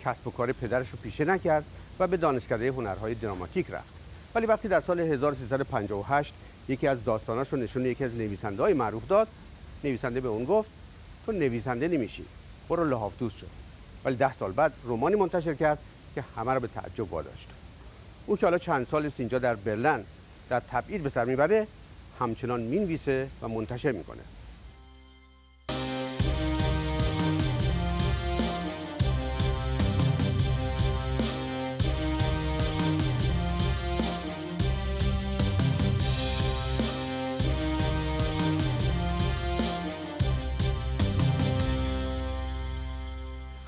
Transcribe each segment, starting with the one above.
کسب و کار پدرش رو پیشه نکرد و به دانشکده هنرهای دراماتیک رفت. ولی وقتی در سال 1358 یکی از داستاناش رو نشون یکی از نویسنده‌های معروف داد، نویسنده به اون گفت تو نویسنده نمیشی، برو لحافتوز شو. ولی 10 سال بعد رمانی منتشر کرد که همه رو به تعجب واداشت. او که حالا چند سال است اینجا در برلین در تبعید به سر میبره، همچنان مینویسه و منتشر میکنه.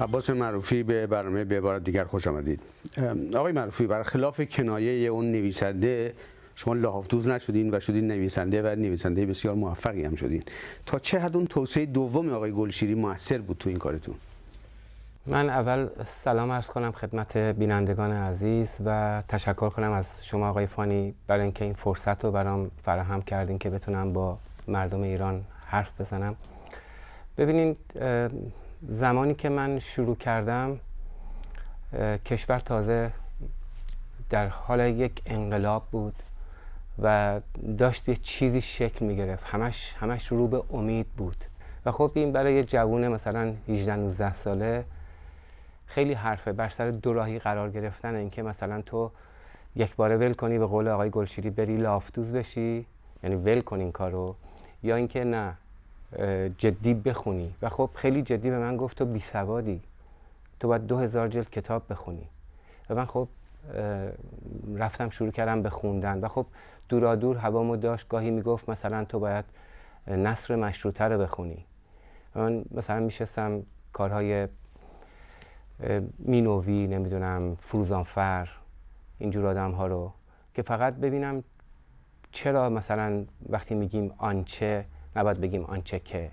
عباس معروفی به برنامه به بار دیگر خوش آمدید. آقای معروفی، برخلاف کنایه اون نویسنده، شما لحافتوز نشدین و شدین نویسنده و نویسنده بسیار موفقی هم شدین. تا چه حد اون توسعه دوم آقای گلشیری موثر بود تو این کارتون؟ من اول سلام عرض کنم خدمت بینندگان عزیز و تشکر کنم از شما آقای فانی برای اینکه این فرصت رو برام فراهم کردین که بتونم با مردم ایران حرف بزنم. ببینید، زمانی که من شروع کردم کشور تازه در حال یک انقلاب بود و داشت یه چیزی شکل می گرفت، همش رو به امید بود و خب این برای یه جوون مثلا 18-19 ساله خیلی حرفه. بر سر دوراهی قرار گرفتن، اینکه مثلا تو یک باره ول کنی، به قول آقای گلشیری بری لحافتوز بشی، یعنی ول کنی این کارو، یا اینکه نه جدی بخونی. و خب خیلی جدی به من گفت تو بیسوادی، تو باید 2000 جلد کتاب بخونی. و من خب رفتم شروع کردم به خوندن و خب دورادور هوامو داشت، گاهی میگفت مثلا تو باید نثر مشروطه رو بخونی. و من مثلا میشستم کارهای مینوی، نمیدونم فروزانفر، اینجور آدم ها رو که فقط ببینم چرا مثلا وقتی میگیم آنچه نباید بگیم آنچه که،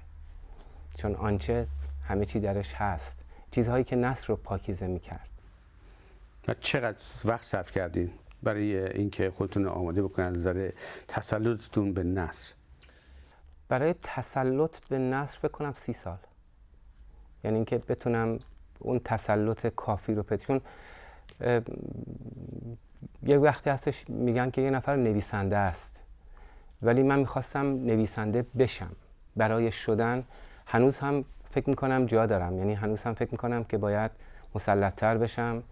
چون آنچه همه چی درش هست، چیزهایی که نثر رو پاکیزه میکرد. و چقدر وقت صرف کردین برای اینکه خودتون رو آماده بکنن از نظر تسلطتون به نثر؟ برای تسلط به نثر فکر کنم 30 سال، یعنی اینکه بتونم اون تسلط کافی رو چون یه وقتی هستش میگن که یه نفر نویسنده است، ولی من میخواستم نویسنده بشم. برای شدن هنوز هم فکر میکنم جا دارم، یعنی هنوز هم فکر میکنم که باید مسلط‌تر بشم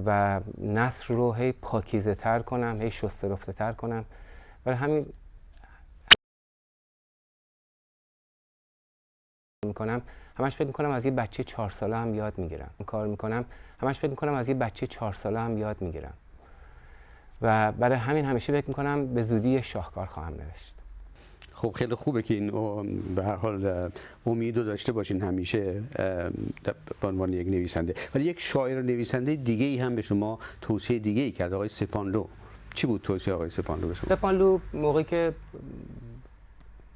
و نثر رو هی پاکیزه تر کنم، هی شسته رفته تر کنم. برای همین میکنم همش فکر میکنم از یه بچه 4 ساله هم یاد میگیرم. کار میکنم همش فکر میکنم از یه بچه 4 ساله هم یاد میگیرم و برای همین همیشه فکر میکنم به زودی شاهکار خواهم نوشت. خب خیلی خوبه که این به هر حال امید رو داشته باشین همیشه به عنوان یک نویسنده. ولی یک شاعر و نویسنده دیگه ای هم به شما توصیه دیگه ای کرد، آقای سپانلو. چی بود توصیه آقای سپانلو به شما؟ سپانلو موقعی که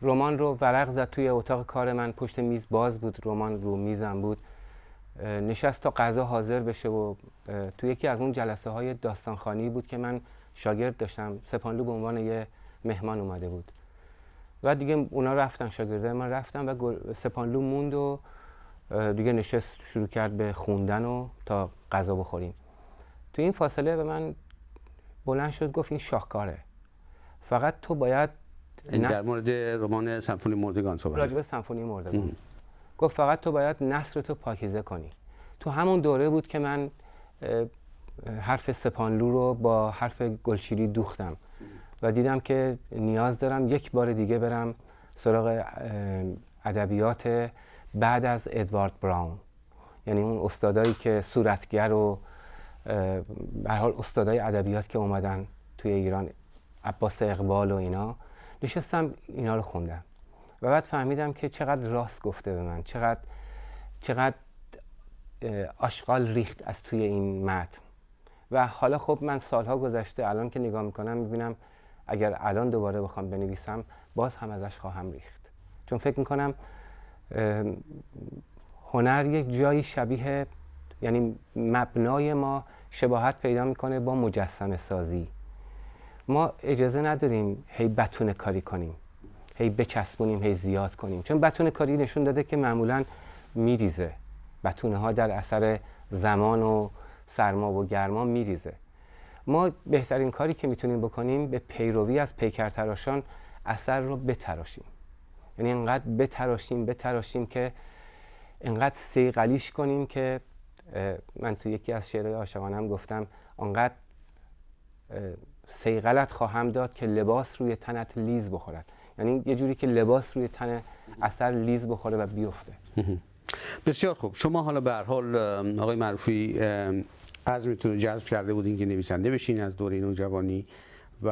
رمان رو ورق زد توی اتاق کار من، پشت میز باز بود، رمان رو میزم بود، نشست تا غذا حاضر بشه و توی یکی از اون جلسه های داستانخوانی بود که من شاگرد داشتم. سپانلو به عنوان یه مهمان اومده بود و دیگه اونا رفتن، شاگرده من رفتن و سپانلو موند و دیگه نشست شروع کرد به خوندن و تا غذا بخوریم. تو این فاصله به من بلند شد گفت این شاهکاره، فقط تو باید در مورد رمان سمفونی مردگان صحبت، راجع به سمفونی مردگان گفت فقط تو باید نثر تو پاکیزه کنی. تو همون دوره بود که من حرف سپانلو رو با حرف گلشیری دوختم و دیدم که نیاز دارم یک بار دیگه برم سراغ ادبیات بعد از ادوارد براون، یعنی اون استادایی که صورتگر و به هر حال استادای ادبیات که اومدن توی ایران، عباس اقبال و اینا. نشستم اینا رو خوندم و بعد فهمیدم که چقدر راست گفته به من، چقدر آشغال ریخت از توی این متن. و حالا خب من سالها گذشته، الان که نگاه میکنم میبینم اگر الان دوباره بخوام بنویسم باز هم ازش خواهم ریخت، چون فکر میکنم هنر یک جایی شبیه، یعنی مبنای ما شباهت پیدا میکنه با مجسمه سازی. ما اجازه نداریم هی بتونه کاری کنیم، هی بچسبونیم، هی زیاد کنیم، چون بتونه کاری نشون داده که معمولاً میریزه. بتونه ها در اثر زمان و سرما و گرما میریزه. ما بهترین کاری که میتونیم بکنیم به پیروی از پیکرتراشان اثر رو بتراشیم. یعنی انقدر بتراشیم که انقدر صیقلیش کنیم که من تو یکی از شعرهای عاشقانه‌ام گفتم انقدر صیقلت خواهم داد که لباس روی تنت لیز بخورد. یعنی یه جوری که لباس روی تن اثر لیز بخوره و بیفته. بسیار خوب. شما حالا به هر حال آقای معروفی عزمتون رو جذب کرده بودین که نویسنده بشین از دوره نوجوانی و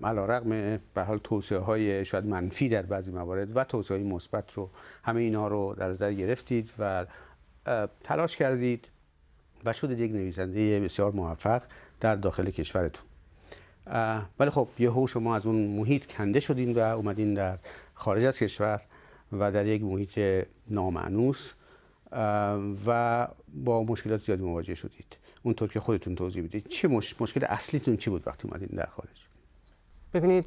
علیرغم به هر حال توصیه‌های شاید منفی در بعضی موارد و توصیه‌های مثبت رو همه اینا رو در نظر گرفتید و تلاش کردید و شدید یک نویسنده بسیار موفق در داخل کشورتون. ولی خب یهو شما از اون محیط کنده شدین و اومدین در خارج از کشور و در یک محیط نامأنوس و با مشکلات زیادی مواجه شدید. اونطور که خودتون توضیح بدید چه مشکل اصلیتون چی بود وقتی اومدین در خارج؟ ببینید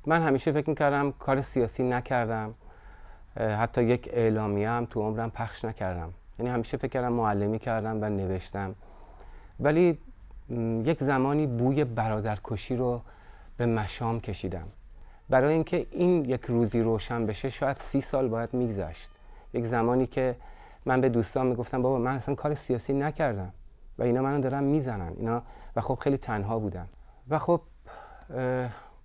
من همیشه فکر می‌کردم کار سیاسی نکردم، حتی یک اعلامیه هم تو عمرم پخش نکردم. یعنی همیشه فکر کردم معلمی کردم و نوشتم. ولی یک زمانی بوی برادرکشی رو به مشام کشیدم. برای اینکه این یک روزی روشن بشه شاید 30 سال باید میگذشت. یک زمانی که من به دوستان میگفتم بابا من اصلا کار سیاسی نکردم و اینا منو دارن میزنن اینا، و خب خیلی تنها بودم و خب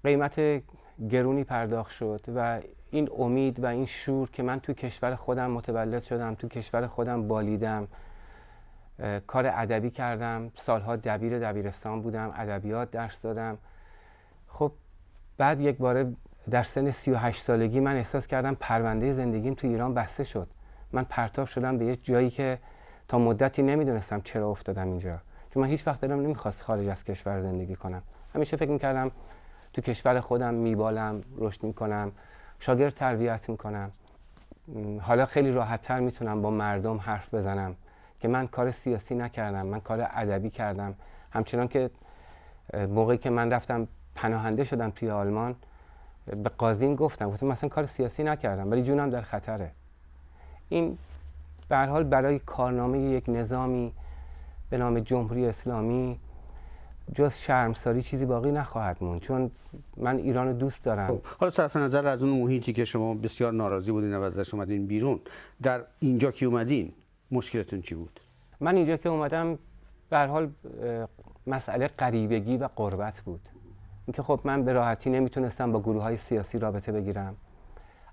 قیمت گرونی پرداخت شد و این امید و این شور که من تو کشور خودم متولد شدم، تو کشور خودم بالیدم، کار ادبی کردم، سالها دبیرستان بودم، ادبیات درس دادم. خب بعد یک باره در سن 38 سالگی من احساس کردم پرونده زندگیم تو ایران بسته شد. من پرتاب شدم به یه جایی که تا مدتی نمیدونستم چرا افتادم اینجا، چون من هیچ وقت دلم نمیخواست خارج از کشور زندگی کنم. همیشه فکر میکردم تو کشور خودم میبالم، رشد میکنم، شاگرد تربیت میکنم. حالا خیلی راحت‌تر میتونم با مردم حرف بزنم که من کار سیاسی نکردم، من کار ادبی کردم. همچنان که موقعی که من رفتم پناهنده شدم توی آلمان به قاضیم گفتم مثلا کار سیاسی نکردم ولی جونم در خطره. این به هر حال برای کارنامه یک نظامی به نام جمهوری اسلامی جز شرمساری چیزی باقی نخواهد موند، چون من ایران رو دوست دارم. حالا صرف نظر از اون محیطی که شما بسیار ناراضی بودین و ازش اومدین بیرون، در اینجا که اومدین مشکلتون چی بود؟ من اینجا که اومدم به هر حال مسئله غریبگی و غربت بود. اینکه خب من به راحتی نمیتونستم با گروه‌های سیاسی رابطه بگیرم.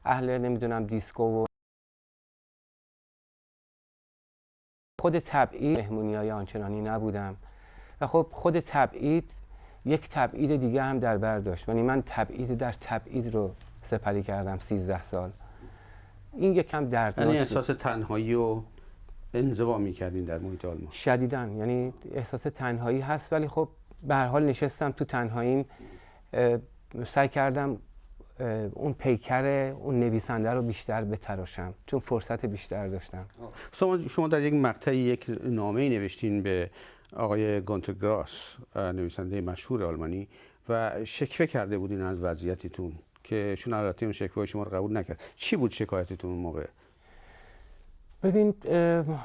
اهل نمیدونم دیسکو و خود تبعید مهمونی‌های آنچنانی نبودم و خب خود تبعید یک تبعید دیگه هم در بر داشت. یعنی من تبعید در تبعید رو سپری کردم 13 سال. این یکم دردناک. یعنی احساس تنهایی و انزوا می‌کردین در محیط آلمان؟ شدیداً. یعنی احساس تنهایی هست ولی خب به هر حال نشستم تو تنهاییم، سعی کردم اون پیکر اون نویسنده رو بیشتر بتراشم چون فرصت بیشتر داشتم. شما در یک مقطعی یک نامه‌ای نوشتین به آقای گونتر گراس، نویسنده مشهور آلمانی، و شکوه کرده بودین از وضعیتتون که ایشون البته اون شکوه شما رو قبول نکرد. چی بود شکایتتون اون موقع؟ ببین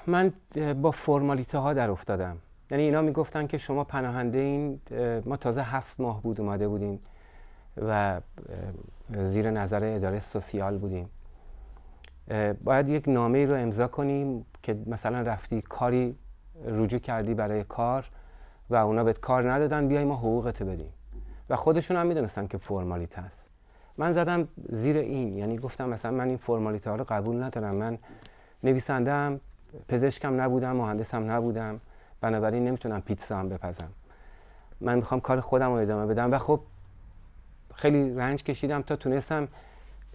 من با فرمالیته ها در افتادم. یعنی اینا میگفتن که شما پناهنده این، ما تازه 7 ماه بود اومده بودیم و زیر نظر اداره سوسیال بودیم، باید یک نامه‌ای رو امضا کنیم که مثلا رفتی کاری رجوع کردی برای کار و اونا بهت کار ندادن، بیای ما حقوقت بدیم. و خودشون هم میدونستن که فرمالیته است. من زدم زیر این، یعنی گفتم مثلا من این فرمالیته ها رو قبول ندارم، من نویسنده‌ام، پزشکم نبودم، مهندسم نبودم، بنابراین نمیتونم پیتزا هم بپزم. من میخوام کار خودم رو ادامه بدم و خب خیلی رنج کشیدم تا تونستم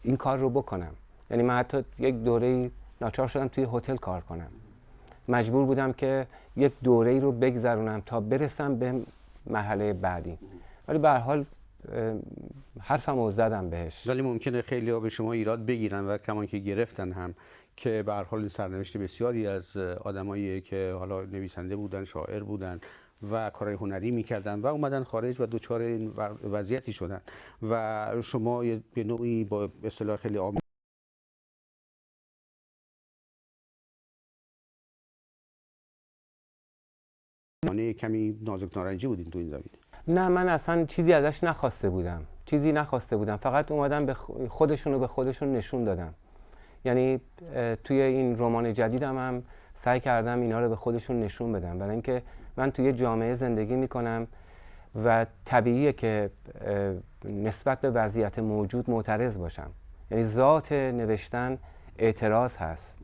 این کار رو بکنم. یعنی من حتی یک دوره ناچار شدم توی هتل کار کنم. مجبور بودم که یک دوره‌ای رو بگذرونم تا برسم به مرحله بعدی. ولی به هر حال حرفم رو زدم بهش. ولی ممکنه خیلی‌ها به شما ایراد بگیرن و کمان که گرفتن هم، که به هر حال این سرنوشت بسیاری از آدمایی که حالا نویسنده بودن، شاعر بودن و کارهای هنری میکردن و اومدن خارج و دوچار این وضعیتی شدن و شما به نوعی با اصطلاح خیلی عام کمی نازک نارنجی بودین تو این زمینه. نه، من اصلا چیزی ازش نخواسته بودم، فقط اومدم به خودشون به خودشون نشون دادم. یعنی توی این رمان جدیدم هم سعی کردم اینا رو به خودشون نشون بدم، برای اینکه من توی جامعه زندگی میکنم و طبیعیه که نسبت به وضعیت موجود معترض باشم. یعنی ذات نوشتن اعتراض هست.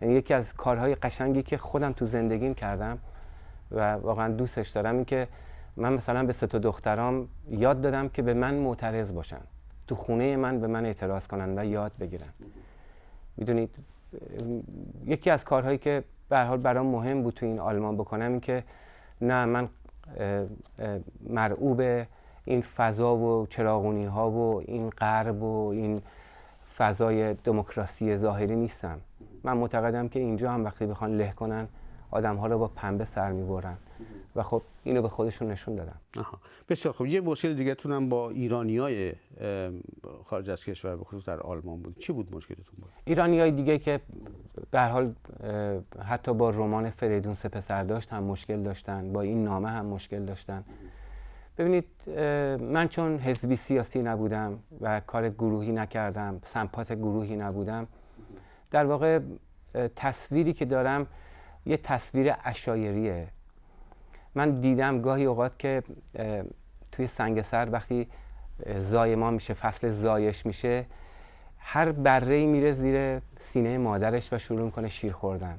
یعنی یکی از کارهای قشنگی که خودم تو زندگیم کردم و واقعا دوستش دارم این که من مثلا به 3 تا دخترام یاد دادم که به من معترض باشن، تو خونه من به من اعتراض کنن و یاد بگیرن. میدونید یکی از کارهایی که به هر حال برام مهم بود تو این آلمان بکنم این که نه، من مرعوب این فضا و چراغونی ها و این غرب و این فضای دموکراسی ظاهری نیستم. من معتقدم که اینجا هم وقتی بخوان له کنن آدم ها رو با پنبه سر میبرن و خب اینو به خودشون نشون دادم. بسیار خب. یه مشکل دیگه تونم با ایرانیای خارج از کشور به خصوص در آلمان بود. چی بود مشکلتون بود؟ ایرانیای دیگه که به هر حال حتی با رمان فریدون سه پسر داشت هم مشکل داشتن، با این نامه هم مشکل داشتن. ببینید من چون حزبی سیاسی نبودم و کار گروهی نکردم، سمپات گروهی نبودم، در واقع تصویری که دارم یه تصویر عشایریه. من دیدم گاهی اوقات که توی سنگسر وقتی زایمان میشه، فصل زایش میشه، هر بره‌ای میره زیر سینه مادرش و شروع میکنه شیر خوردن.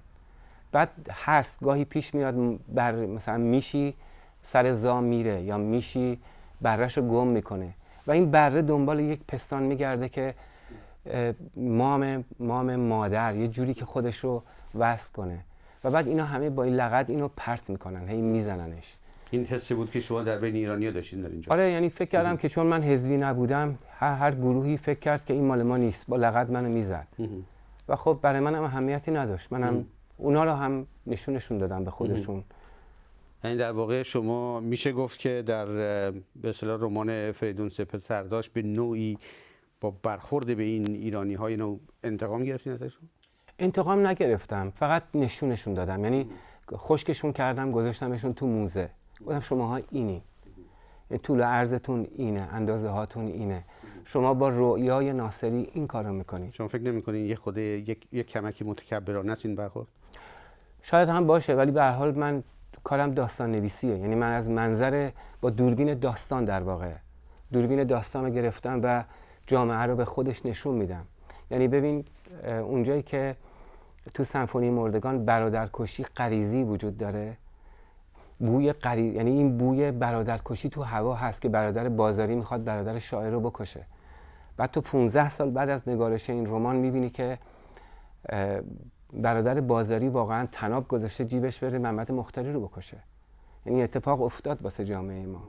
بعد هست گاهی پیش میاد مثلا میشی سر زا میره یا میشی بره‌شو گم میکنه و این بره دنبال یک پستان میگرده که مام مادر یه جوری که خودش رو وصل کنه و بعد اینا همه با این لغت اینو پرت میکنن، هی میزننش. این حسی بود که شما در بین ایرانی‌ها داشتین در اینجا؟ آره، یعنی فکر کردم که چون من حزبی نبودم هر گروهی فکر کرد که این مال ما نیست، با لغت منو میزد و خب برای من هم اهمیتی نداشت. منم اونا رو هم نشون دادم به خودشون. یعنی در واقع شما میشه گفت که در به اصطلاح رمان فریدون سه پسر داشت به نوعی با برخورد به این ایرانی‌های نوع انتقام گرفتین ازشون؟ انتقام نگرفتم، فقط نشون دادم. یعنی خشکشون کردم، گذاشتمشون تو موزه، گفتم شماها اینی، طول و عرضتون اینه، اندازه هاتون اینه، شما با رؤیای ناصری این کارو میکنید. شما فکر نمی‌کنین یه خود یک کمکی متکبرانه است این برخورد؟ شاید هم باشه، ولی به هر حال من کارم داستان نویسیه. یعنی من از منظر با دوربین داستان، در واقع دوربین داستان رو گرفتم و جامعه رو به خودش نشون میدم. یعنی ببین اونجایی که تو سمفونی مردگان برادرکشی غریزی وجود داره، یعنی این بوی برادرکشی تو هوا هست که برادر بازاری میخواد برادر شاعر رو بکشه. بعد تو 15 سال بعد از نگارش این رمان میبینی که برادر بازاری واقعا طناب گذاشته جیبش بره محمد مختاری رو بکشه. یعنی اتفاق افتاد واسه جامعه ما.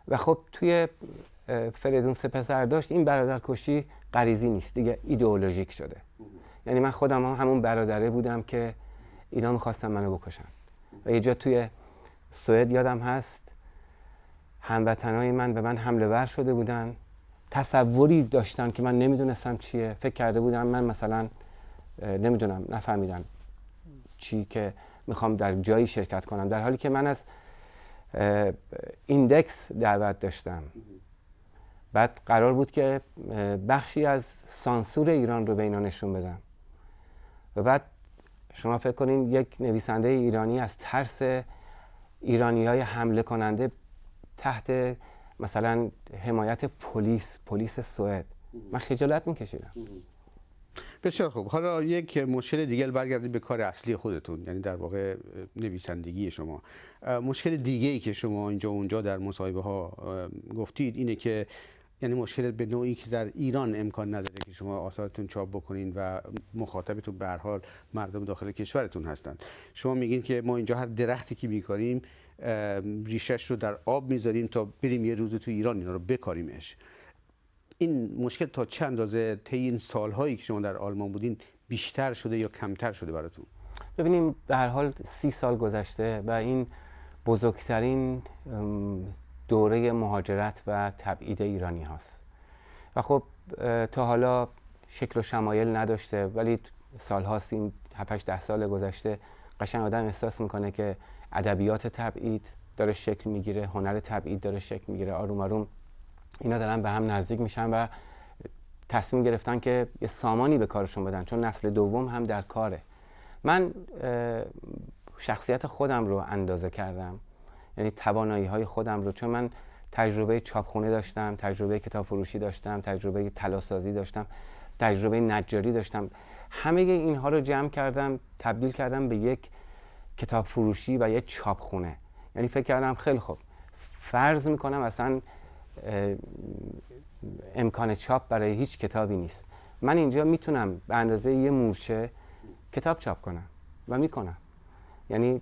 و خب توی فریدون سه پسر داشت این برادرکشی غریزی نیست دیگه، ایدئولوژیک شده. یعنی من خودم همون برادره بودم که اینا میخواستن منو بکشن. و یه جا توی سوئد یادم هست هموطنای من به من حمله ور شده بودن، تصوری داشتن که من نمیدونستم چیه، فکر کرده بودم من مثلا نفهمیدم چی که میخوام در جایی شرکت کنم، در حالی که من از ایندکس دعوت داشتم. بعد قرار بود که بخشی از سانسور ایران رو به اینا نشون بدم و بعد شما فکر کنین یک نویسنده ایرانی از ترس ایرانی‌های حمله کننده تحت مثلا حمایت پلیس سوئد، من خجالت میکشیدم. بسیار خوب. حالا یک مشکل دیگه، برگردیم به کار اصلی خودتون، یعنی در واقع نویسندگی شما. مشکل دیگه‌ای که شما اینجا اونجا در مصاحبه ها گفتید اینه که یعنی مشکل به نوعی که در ایران امکان نداره که شما آثارتون چاپ بکنین و مخاطبتون به هر حال مردم داخل کشورتون هستن. شما میگین که ما اینجا هر درختی که میکاریم ریشش رو در آب میذاریم تا بریم یه روز تو ایران اینا رو بکاریمش. این مشکل تا چه اندازه طی این سالهایی که شما در آلمان بودین بیشتر شده یا کمتر شده براتون؟ ببینیم به هر حال 30 سال گذشته و این بزرگترین دوره مهاجرت و تبعید ایرانی هاست و خب تا حالا شکل و شمایل نداشته، ولی سال هاست، این 7-8 سال گذشته قشنگ آدم احساس میکنه که ادبیات تبعید داره شکل میگیره، هنر تبعید داره شکل میگیره. آروم آروم اینا دارن به هم نزدیک میشن و تصمیم گرفتن که یه سامانی به کارشون بدن، چون نسل دوم هم در کاره. من شخصیت خودم رو اندازه کردم، یعنی توانایی های خودم رو، چون من تجربه چاپخونه داشتم، تجربه کتاب فروشی داشتم، تجربه طلاسازی داشتم، تجربه نجاری داشتم. همه اینها رو جمع کردم، تبدیل کردم به یک کتاب فروشی و یک چاپخونه. یعنی فکر کردم خیلی خوب، فرض میکنم اصلا امکان چاپ برای هیچ کتابی نیست. من اینجا میتونم به اندازه یه مورچه کتاب چاپ کنم و میکنم. یعنی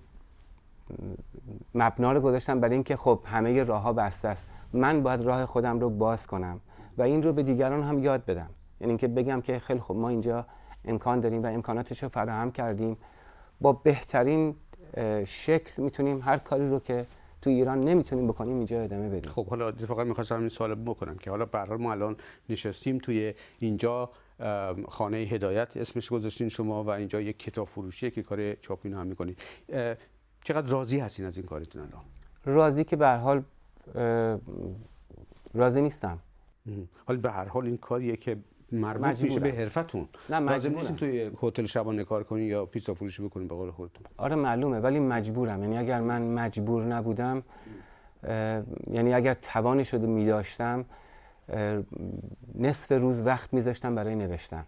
مبنا رو گذاشتم برای اینکه خب همه راه‌ها بسته است، من باید راه خودم رو باز کنم و این رو به دیگران هم یاد بدم. یعنی اینکه بگم که خیلی خب ما اینجا امکان داریم و امکاناتش رو فراهم کردیم، با بهترین شکل میتونیم هر کاری رو که تو ایران نمیتونیم بکنیم اینجا ادامه بدیم. خب حالا اتفاقا می‌خواستم این سوال بکنم که حالا به هر حال ما الان نشستیم توی اینجا خانه هدایت اسمش گذاشتین شما و اینجا یک کتاب فروشیه که کار چاپی هم می‌کنید. چقدر راضی هستین از این کارتون الان؟ راضی که به هر حال راضی نیستم. حالا به هر حال این کاریه که مربوط میشه به حرفتون. نه لازم نیست توی هتل شبانه کار کنین یا پیتزا فروشی بکنین به قول خودتون. آره معلومه، ولی مجبورم. یعنی اگر من مجبور نبودم، یعنی اگر توانی شده می‌داشتم، نصف روز وقت می‌ذاشتم برای نوشتن.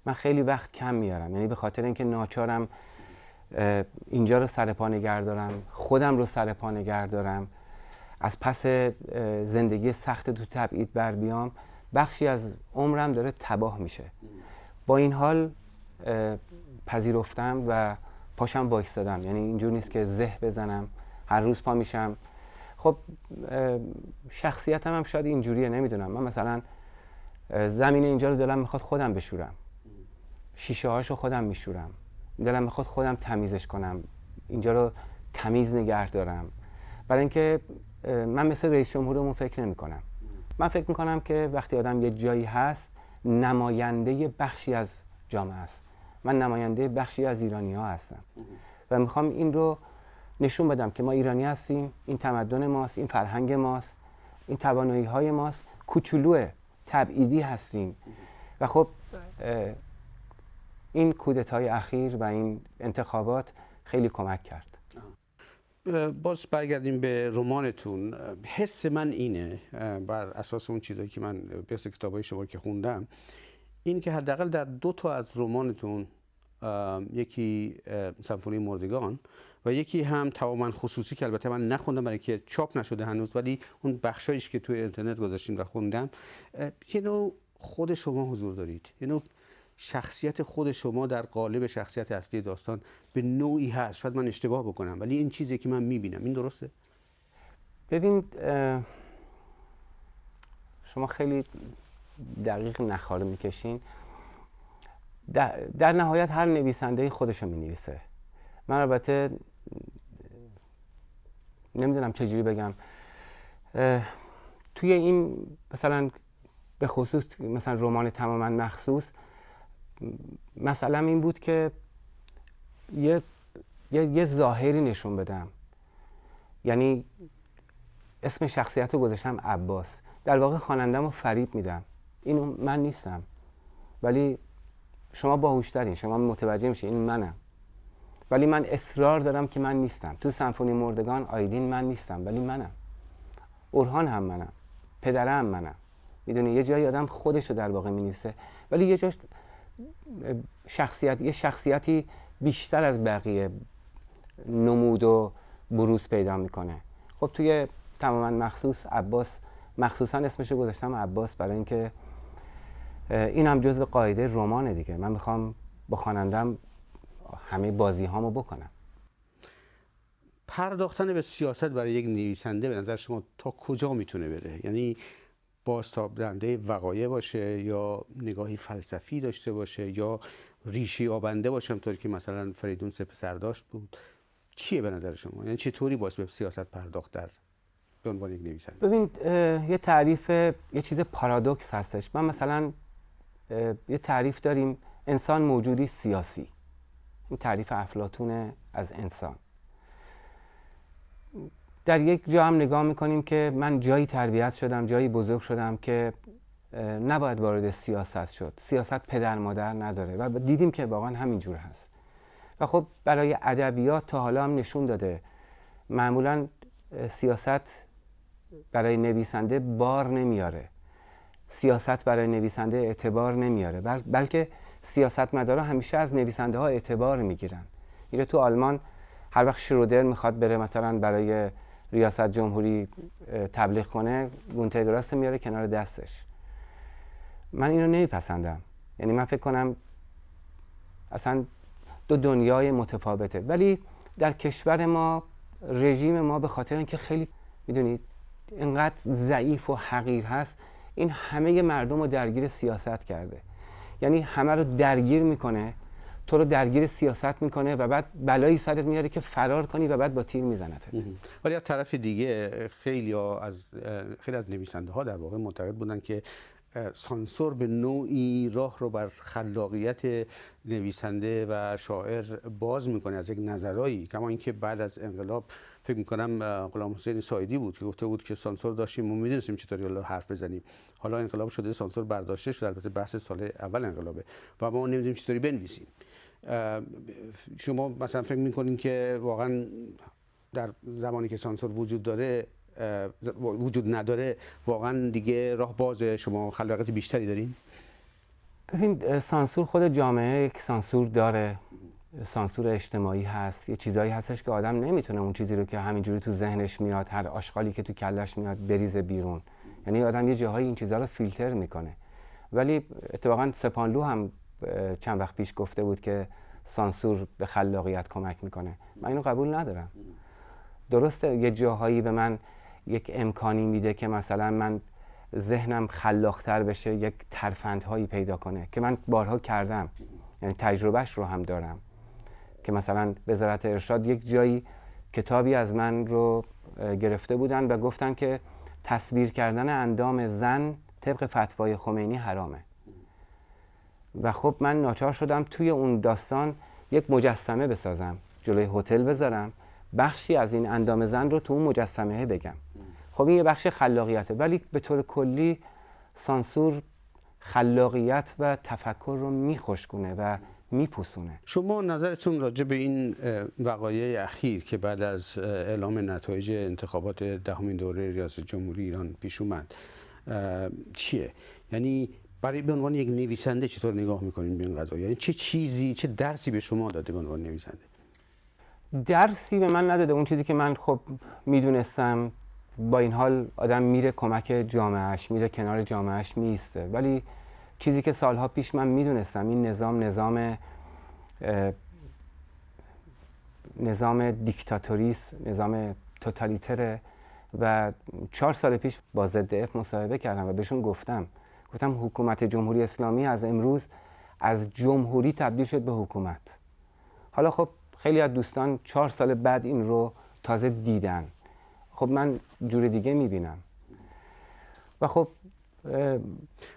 من خیلی وقت کم میارم، یعنی به خاطر اینکه ناچارم اینجا رو سر پا نگه دارم، خودم رو سر پا نگه دارم، از پس زندگی سخت تو تبعید بر بیام، بخشی از عمرم داره تباه میشه. با این حال پذیرفتم و پاشم وایستادم. یعنی اینجور نیست که زه بزنم، هر روز پا میشم. خب شخصیتم هم شاید اینجوریه، نمیدونم. من مثلا زمین اینجا رو دلم میخواد خودم بشورم، شیشه هاشو خودم میشورم، دلم میخواد خودم تمیزش کنم، اینجا رو تمیز نگه دارم. برای اینکه من مثل رئیس جمهورمون فکر نمی کنم. من فکر میکنم که وقتی آدم یه جایی هست، نماینده بخشی از جامعه است. من نماینده بخشی از ایرانی ها هستم و میخوام این رو نشون بدم که ما ایرانی هستیم، این تمدن ماست، این فرهنگ ماست، این توانایی های ماست، کوچولو تبعیدی هستیم. و خب این کودتای اخیر و این انتخابات خیلی کمک کرد. باز برگردیم به رمانتون. حس من اینه، بر اساس اون چیزایی که من به کتابای شما که خوندم، این که حداقل در 2 تا از رمانتون، یکی سمفونی مردگان و یکی هم تماما خصوصی که البته من نخوندم برای که چاپ نشده هنوز، ولی اون بخشایش که توی اینترنت گذاشتین و خوندم، یه نوع خود شما حضور دارید، یه نوع شخصیت خود شما در قالب شخصیت اصلی داستان به نوعی هست. شاید من اشتباه بکنم ولی این چیزی که من میبینم، این درسته؟ ببینید، شما خیلی دقیق نخاره میکشین. در نهایت هر نویسنده خودشو مینویسه. من البته نمیدونم چجوری بگم، توی این مثلا به خصوص مثلا رمان تماما مخصوص، مثلا این بود که یه ظاهری نشون بدم. یعنی اسم شخصیت رو گذاشتم عباس، در واقع خواننده‌مو فریب میدم. اینو من نیستم، ولی شما باهوش‌ترین، شما متوجه میشین این منم، ولی من اصرار دارم که من نیستم. تو سمفونی مردگان آیدین من نیستم ولی منم، اورهان هم منم، پدرم منم. میدونی یه جایی آدم خودش رو در واقع مینویسه، ولی یه جاش یه شخصیتی بیشتر از بقیه نمود و بروز پیدا میکنه. خب توی تماما مخصوص عباس، مخصوصا اسمشو گذاشتم عباس برای اینکه این هم جزو قاعده رمانه دیگه. من میخوام با خوانندم همه بازی هامو بکنم. پرداختن به سیاست برای یک نویسنده به نظر شما تا کجا میتونه بره؟ یعنی بازتاب دهنده وقایع باشه یا نگاهی فلسفی داشته باشه یا ریشی آبنده باشه، همونطوری که مثلا فریدون سپهر داشت بود؟ چیه به نظر شما؟ یعنی چطوری باز به سیاست پرداخت در به عنوان یک نویسنده؟ ببین، یه تعریف، یه چیز پارادوکس هستش. من مثلا یه تعریف داریم، انسان موجودی سیاسی. این تعریف افلاطون از انسان. در یک جا هم نگاه میکنیم که من جایی تربیت شدم، جایی بزرگ شدم که نباید وارد سیاست شد. سیاست پدر مادر نداره و دیدیم که واقعا همینجور هست. و خب برای ادبیات تا حالا هم نشون داده معمولا سیاست برای نویسنده بار نمیاره، سیاست برای نویسنده اعتبار نمیاره، بلکه سیاستمدارا همیشه از نویسنده ها اعتبار میگیرن. میره تو آلمان هر وقت شرودر میخواد بره مثلا برای ریاست جمهوری تبلیغ کنه، گونتر گراس میاره کنار دستش. من اینو نمیپسندم. یعنی من فکر کنم اصلا دو دنیای متفاوته. ولی در کشور ما رژیم ما به خاطر اینکه خیلی میدونید اینقدر ضعیف و حقیر هست، این همه مردم رو درگیر سیاست کرده. یعنی همه رو درگیر میکنه، تو رو درگیر سیاست میکنه و بعد بلایی سرت میاره که فرار کنی و بعد با تیر میزنتت. ولی از طرف دیگه خیلی از نویسنده ها در واقع معتقد بودن که سانسور به نوعی راه رو بر خلاقیت نویسنده و شاعر باز میکنه از یک نظرایی. کما اینکه بعد از انقلاب فکر میکنم غلام حسین سایدی بود که گفته بود که سانسور داشتیم، ما میدونستیم چطوری حالا حرف بزنیم، حالا انقلاب شده سانسور برداشته شده، البته بحث سال اول انقلابه و ما نمیدونیم چطوری بنویسیم. شما مثلا فکر میکنین که واقعا در زمانی که سانسور وجود نداره واقعا دیگه راه بازه، شما خلاقیت بیشتری دارین؟ ببین سانسور خود جامعه یک سانسور داره، سانسور اجتماعی هست، یه چیزایی هستش که آدم نمیتونه اون چیزی رو که همینجوری تو ذهنش میاد، هر آشغالی که تو کلش میاد بریزه بیرون. یعنی آدم یه جاهایی این چیزا رو فیلتر میکنه. ولی اتفاقا سپانلو هم چند وقت پیش گفته بود که سانسور به خلاقیت کمک میکنه. من اینو قبول ندارم. درسته یه جاهایی به من یک امکانی میده که مثلا من ذهنم خلاق‌تر بشه، یک ترفندهایی پیدا کنه که من بارها کردم، یعنی تجربهش رو هم دارم که مثلا وزارت ارشاد یک جایی کتابی از من رو گرفته بودن و گفتن که تصویر کردن اندام زن طبق فتوای خمینی حرامه. و خب من ناچار شدم توی اون داستان یک مجسمه بسازم، جلوی هتل بذارم، بخشی از این اندام زن رو تو اون مجسمه بگم. خب این یه بخش خلاقیته، ولی به طور کلی سانسور خلاقیت و تفکر رو میخشکونه و میپوسونه. شما نظرتون راجع به این وقایع اخیر که بعد از اعلام نتایج انتخابات دهمین دوره ریاست جمهوری ایران پیش اومد چیه؟ یعنی برای به عنوان یک نویسنده چطور نگاه میکنین به این قضایا؟ یعنی چه چیزی، چه درسی به شما داده به عنوان نویسنده؟ درسی به من نداده. اون چیزی که من خب میدونستم، با این حال آدم میره کمک جامعهش، میره کنار جامعهش میسته. ولی چیزی که سالها پیش من میدونستم، این نظام دیکتاتوریست، نظام توتالیتره. و 4 سال پیش با ZDF مصاحبه کردم و بهشون گفتم حکومت جمهوری اسلامی از امروز از جمهوری تبدیل شد به حکومت. حالا خب خیلی از دوستان 4 سال بعد این رو تازه دیدن. خب من جور دیگه میبینم. و خب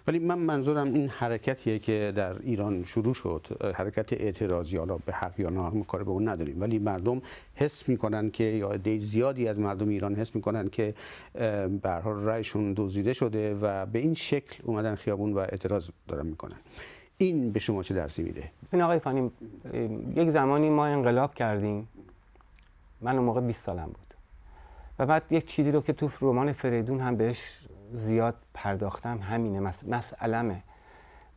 ولی من منظورم این حرکتیه که در ایران شروع شد، حرکت اعتراضی، حالا به حق یا ناحق کار به اون نداریم، ولی مردم حس میکنن که یا عده زیادی از مردم ایران حس میکنن که به هر حال رأیشون دزدیده شده و به این شکل اومدن خیابون و اعتراض دارن میکنن. این به شما چه درسی میده؟ این آقای فانی، یک زمانی ما انقلاب کردیم، من اون موقع 20 سالم بود و بعد یک چیزی رو که تو رمان فریدون هم بهش زیاد پرداختم همینه، مسئله‌مه.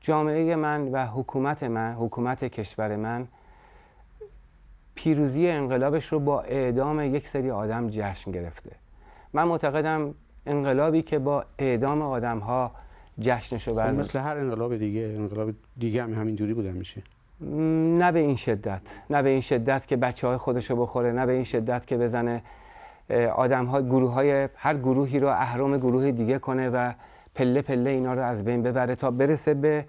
جامعه من و حکومت کشور من پیروزی انقلابش رو با اعدام یک سری آدم جشن گرفته. من معتقدم انقلابی که با اعدام آدم‌ها جشنش رو برد، مثل هر انقلاب دیگه هم همینجوری بوده میشه. نه به این شدت که بچه‌های خودشو بخوره، نه به این شدت که بزنه هر گروهی رو اهرم گروه دیگه کنه و پله پله اینا رو از بین ببره تا برسه به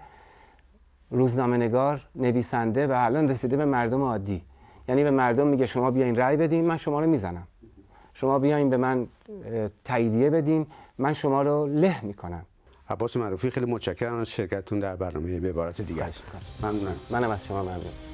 روزنامه‌نگار، نویسنده و الان رسیده به مردم عادی. یعنی به مردم میگه شما بیاین رأی بدین، من شما رو میزنم. شما بیاین به من تاییدیه بدین، من شما رو له میکنم. عباس معروفی، خیلی متشکرم از شرکتتون در برنامه به عبارت دیگر. منم از شما ممنون.